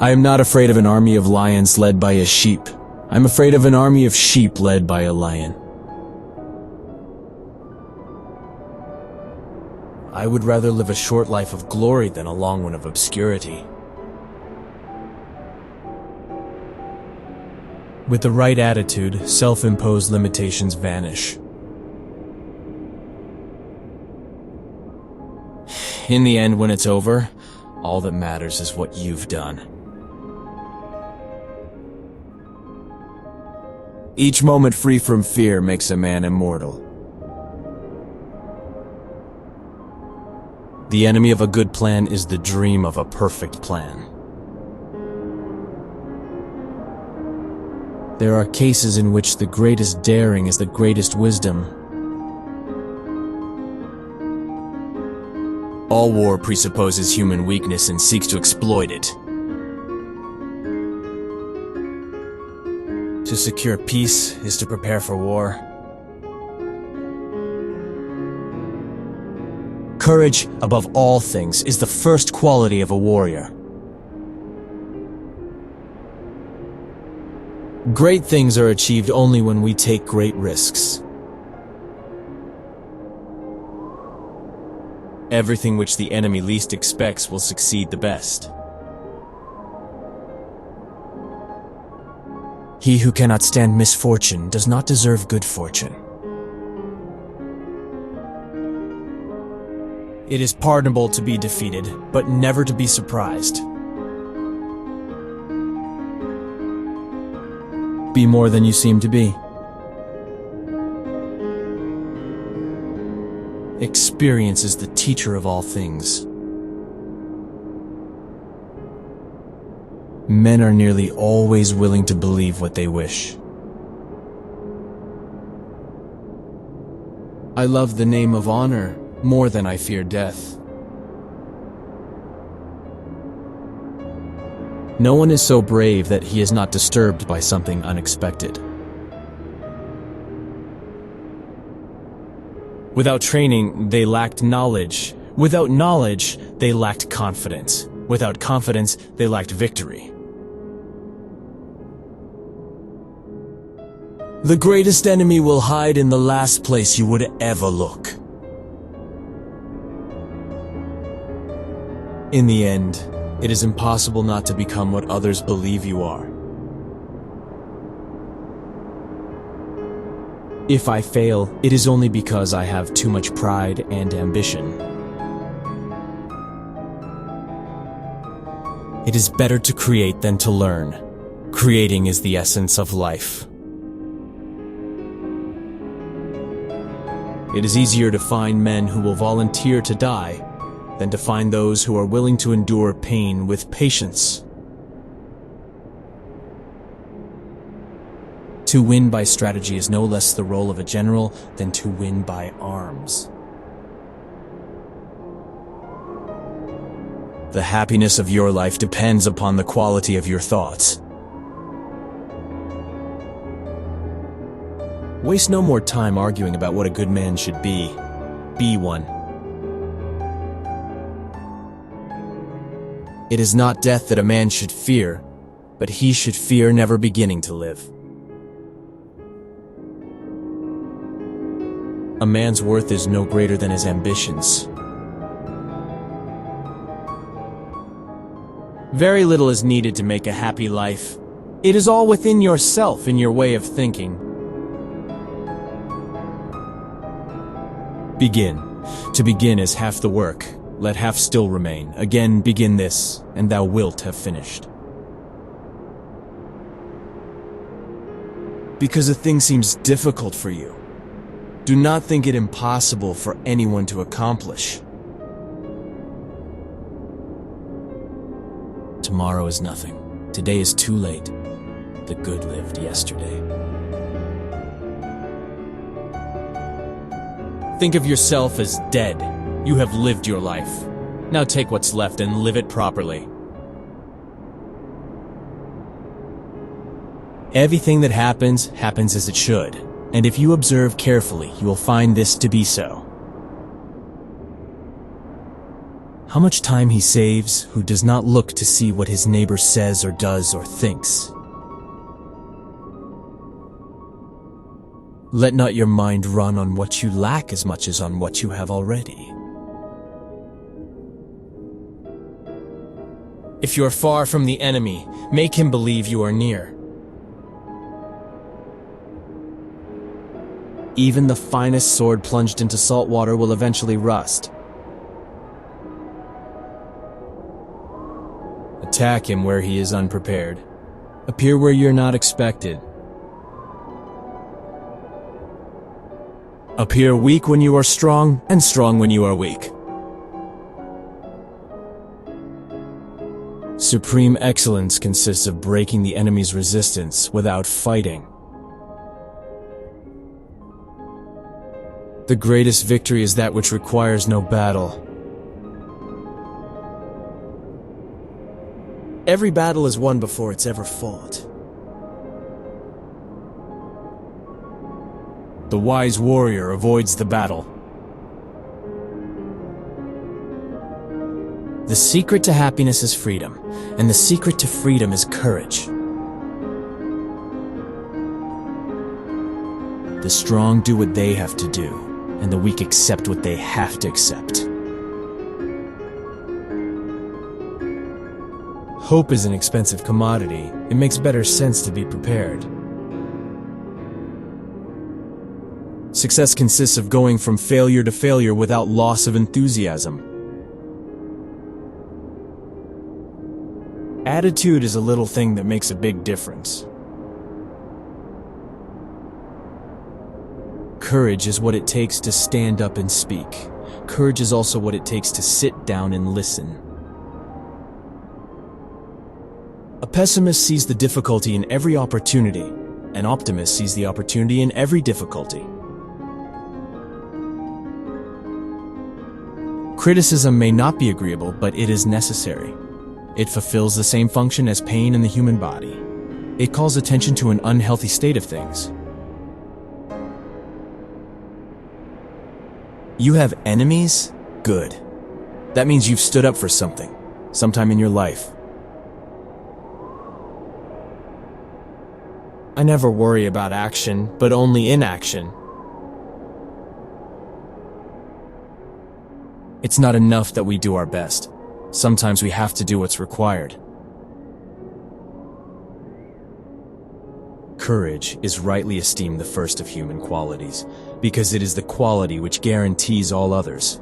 I am not afraid of an army of lions led by a sheep. I'm afraid of an army of sheep led by a lion. I would rather live a short life of glory than a long one of obscurity. With the right attitude, self-imposed limitations vanish. In the end, when it's over, all that matters is what you've done. Each moment free from fear makes a man immortal. The enemy of a good plan is the dream of a perfect plan. There are cases in which the greatest daring is the greatest wisdom. All war presupposes human weakness and seeks to exploit it. To secure peace is to prepare for war. Courage, above all things, is the first quality of a warrior. Great things are achieved only when we take great risks. Everything which the enemy least expects will succeed the best. He who cannot stand misfortune does not deserve good fortune. It is pardonable to be defeated, but never to be surprised. Be more than you seem to be. Experience is the teacher of all things. Men are nearly always willing to believe what they wish. I love the name of honor more than I fear death. No one is so brave that he is not disturbed by something unexpected. Without training, they lacked knowledge. Without knowledge, they lacked confidence. Without confidence, they lacked victory. The greatest enemy will hide in the last place you would ever look. In the end, it is impossible not to become what others believe you are. If I fail, it is only because I have too much pride and ambition. It is better to create than to learn. Creating is the essence of life. It is easier to find men who will volunteer to die than to find those who are willing to endure pain with patience. To win by strategy is no less the role of a general than to win by arms. The happiness of your life depends upon the quality of your thoughts. Waste no more time arguing about what a good man should be. Be one. It is not death that a man should fear, but he should fear never beginning to live. A man's worth is no greater than his ambitions. Very little is needed to make a happy life. It is all within yourself, in your way of thinking. Begin. To begin is half the work. Let half still remain. Again, begin this, and thou wilt have finished. Because a thing seems difficult for you, do not think it impossible for anyone to accomplish. Tomorrow is nothing. Today is too late. The good lived yesterday. Think of yourself as dead. You have lived your life. Now take what's left and live it properly. Everything that happens, happens as it should. And if you observe carefully, you will find this to be so. How much time he saves who does not look to see what his neighbor says or does or thinks. Let not your mind run on what you lack as much as on what you have already. If you are far from the enemy, make him believe you are near. Even the finest sword plunged into salt water will eventually rust. Attack him where he is unprepared. Appear where you're not expected. Appear weak when you are strong, and strong when you are weak. Supreme excellence consists of breaking the enemy's resistance without fighting. The greatest victory is that which requires no battle. Every battle is won before it's ever fought. The wise warrior avoids the battle. The secret to happiness is freedom, and the secret to freedom is courage. The strong do what they have to do, and the weak accept what they have to accept. Hope is an expensive commodity. It makes better sense to be prepared. Success consists of going from failure to failure without loss of enthusiasm. Attitude is a little thing that makes a big difference. Courage is what it takes to stand up and speak. Courage is also what it takes to sit down and listen. A pessimist sees the difficulty in every opportunity. An optimist sees the opportunity in every difficulty. Criticism may not be agreeable, but it is necessary. It fulfills the same function as pain in the human body. It calls attention to an unhealthy state of things. You have enemies? Good. That means you've stood up for something, sometime in your life. I never worry about action, but only inaction. It's not enough that we do our best. Sometimes we have to do what's required. Courage is rightly esteemed the first of human qualities, because it is the quality which guarantees all others.